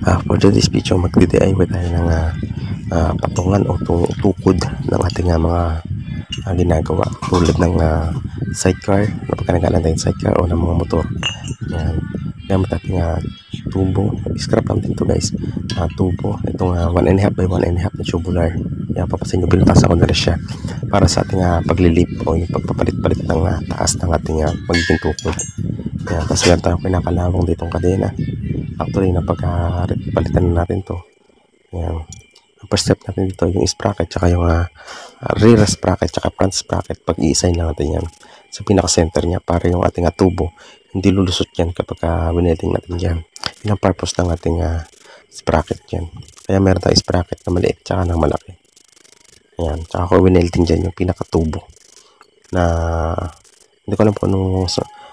For today's video, magdi-DIY tayo ng patungan o tukod ng ating mga ginagawa tulad ng sidecar, napagkanagalan tayong sidecar o ng mga motor. Yan, gamit ating tubo, scrap lang din to guys, tubo, itong 1.5 by 1.5 na tubular. Yan, papasin nyo, binutasan ko na rin siya para sa ating paglilip o yung pagpapalit-palit ng taas ng ating magiging tukod. Yan, tapos meron tayong pinakalawang ditong kadena. Actually, napagpalitan na natin to. Yan. Ang first step natin dito yung sprocket tsaka yung rear sprocket tsaka front sprocket. Pag-i-assign lang natin yan sa pinaka-center niya para yung ating tubo hindi lulusot yan kapag winelding natin dyan. Yun ang purpose ng ating sprocket dyan. Kaya meron tayong sprocket na maliit tsaka ng malaki. Yan. Tsaka ko winelding dyan yung pinaka-tubo na hindi ko alam po anong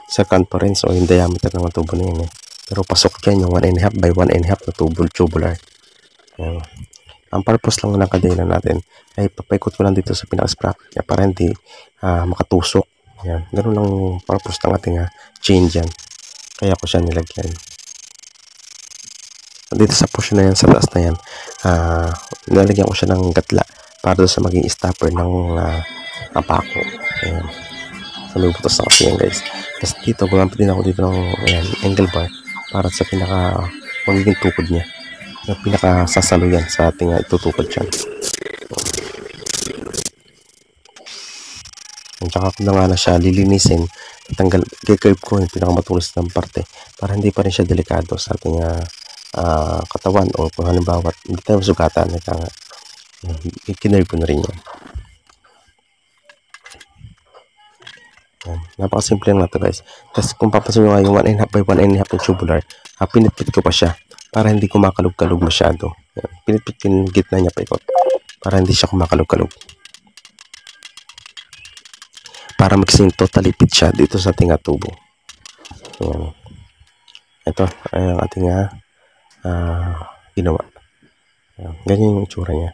circumference o yung diameter ng tubo na yun Pero pasok dyan yung 1.5 by 1.5 na tubular. Yan. Ang purpose lang ng kadena natin ay papaikot ko lang dito sa pinaka-sprocket niya para hindi makatusok. Yan. Ganun lang purpose ng ating chain dyan. Kaya ko siya nilagyan. Dito sa portion na yan, sa taas na yan, nilagyan ko siya ng gatla para sa maging stopper ng pako. Ayan. So may butas na kasi yan guys. Tapos dito, gumamit din ako dito ng angle bar para sa pinaka magiging tukod niya. Yung pinaka sasaluyan sa ating itutukod dyan. At saka ko na nga siya lilinisin, tanggal, i-curve ko yung pinakamatulis ng parte para hindi pa rin siya delikado sa ating katawan o kung halimbawa hindi tayo sugatan, i-kinerve ko na rin yan. Napakasimple lang na ito guys. Tapos kung papasin nyo nga yung 1.5 by 1.5 na tubular, pinitpit ko pa siya para hindi kumakalog-kalog masyado. Yan. Pinitpit ko yung gitna niya pa ikot para hindi siya kumakalog-kalog. Para maging totally fit siya dito sa ating tubo. Yan. Ito ay ang ating ginawa. Yan. Ganyan yung itsura niya.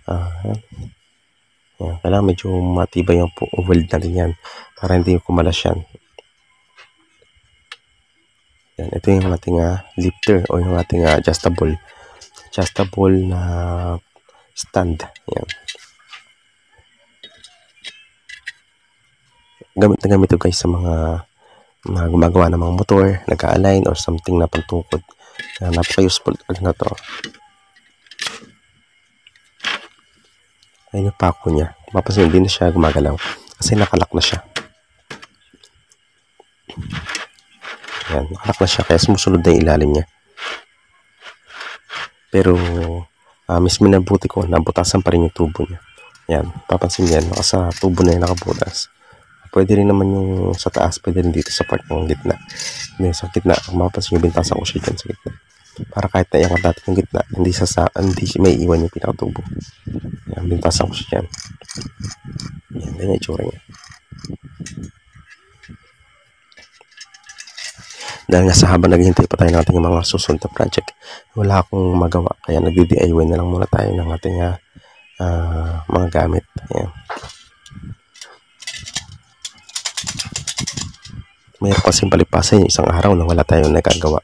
Yan. Kailangan medyo matibay yung weld na rin yan para hindi kumalas yan. Yan. Ito yung ating lifter o yung ating adjustable na stand. Yan. Gamit na gamit ito guys sa mga gumagawa ng mga motor, nag-align or something na pagtukod. Napaka-useful na to. Ayun yung pako niya. Mapapansin hindi na siya gumagalaw kasi nakalak na siya. Yan, nakalak na siya kaya sumusunod na yung ilalim niya. Pero mas minabuti ko, nabutasan pa rin yung tubo niya. Yan, papansin yan, sa tubo na yung nakabutas. Pwede rin naman yung sa taas, pwede rin dito sa part ng gitna. Hindi, sa gitna, mapapansin yung bintasan ko siya dyan sa gitna. Para kahit naiangat natin yung gitna, hindi may iwan yung pinakatubo. Yan, bintasan ko siya dyan. Yan, ganyan yung itsura niya. Dahil nga sa habang naghihintay pa tayo ng ating mga susunod na project, wala akong magawa. Kaya nagdi-DIY na lang muna tayo ng ating mga gamit. Yan. Mayroon kasing palipasan yung isang araw na wala tayong nagagawa.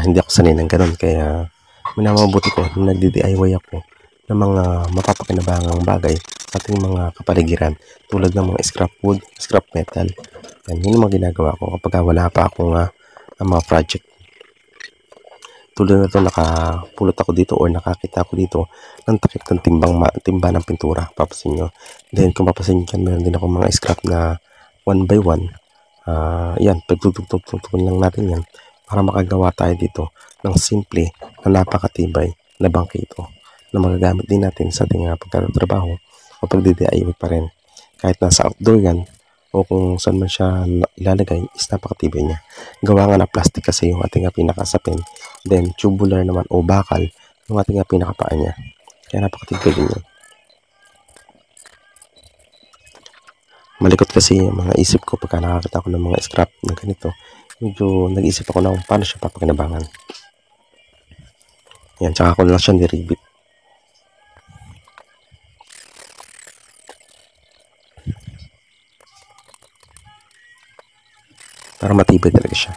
Hindi ako sanay ng ganun. Kaya minamabuti ko na nagdi-DIY ako ng mga mapapakinabangang bagay sa ating mga kapaligiran. Tulad ng mga scrap wood, scrap metal. Yan, yun yung mga ginagawa ko kapag wala pa akong mga project. Tulad na ito, nakapulot ako dito or nakakita ako dito ng takip ng timba ng pintura. Papasin nyo. Then kung papasin nyo dyan, meron din ako mga scrap na 1 by 1. Yan, pagtutugtog lang natin yan para makagawa tayo dito ng simple na napakatibay na bangkito na magagamit din natin sa ating pagtatrabaho o pagdi-DIY pa rin. Kahit nasa outdoor yan o kung saan man siya ilalagay, is napakatibay niya. Gawa nga na plastic kasi yung ating pinakasapin. Then tubular naman o bakal yung ating pinakapaa niya. Kaya napakatibay din yun. Malikot kasi yung mga isip ko pagka nakakita ko ng mga scrap na ganito. Medyo nag-isip ako na kung paano siya papakinabangan. Yan, tsaka ako lang siya niribit. Para matibay talaga siya.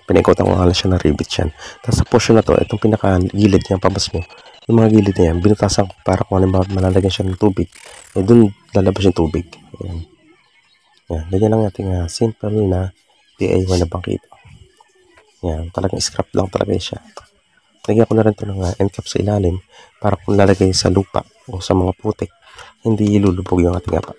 Pinaikotan ko nga lang siya ng rivet yan. Tapos sa portion na to, itong pinaka-gilid niya, pabas nyo, yung mga gilid niya, binutasan ko para kung ano malalagyan siya ng tubig. Eh, dun lalabas yung tubig. Ayan. Yan, ganyan lang ating simple na DIY na bangkito. Yan, talagang scrap lang talaga siya. Lagyan ko na rin ito ng end cap sa ilalim para kung lalagay sa lupa o sa mga putik, hindi lulubog yung ating apa.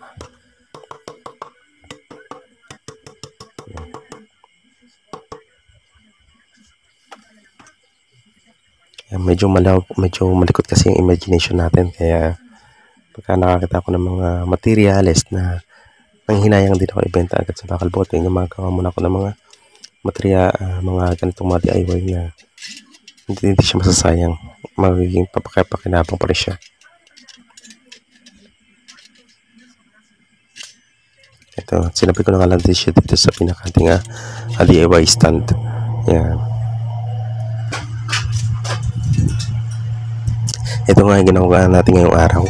Yan, medyo malikot kasi yung imagination natin, kaya pagka nakakita ko ng mga materials na nanghinayang din ako ibenta agad sa bakal bote, gumagawa muna ako ng mga mga ganitong mga DIY na hindi siya masasayang, magiging papakinabang pa rin siya. Ito, sinabi ko na nga lang din siya dito sa pinakating DIY stand. Yan. Ito nga yung ginawa natin ngayong araw.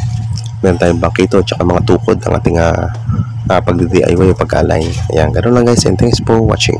Meron tayong bangkito at mga tukod ng ating pag-DIY o pag-align. Ayan, ganoon lang guys, and thanks for watching.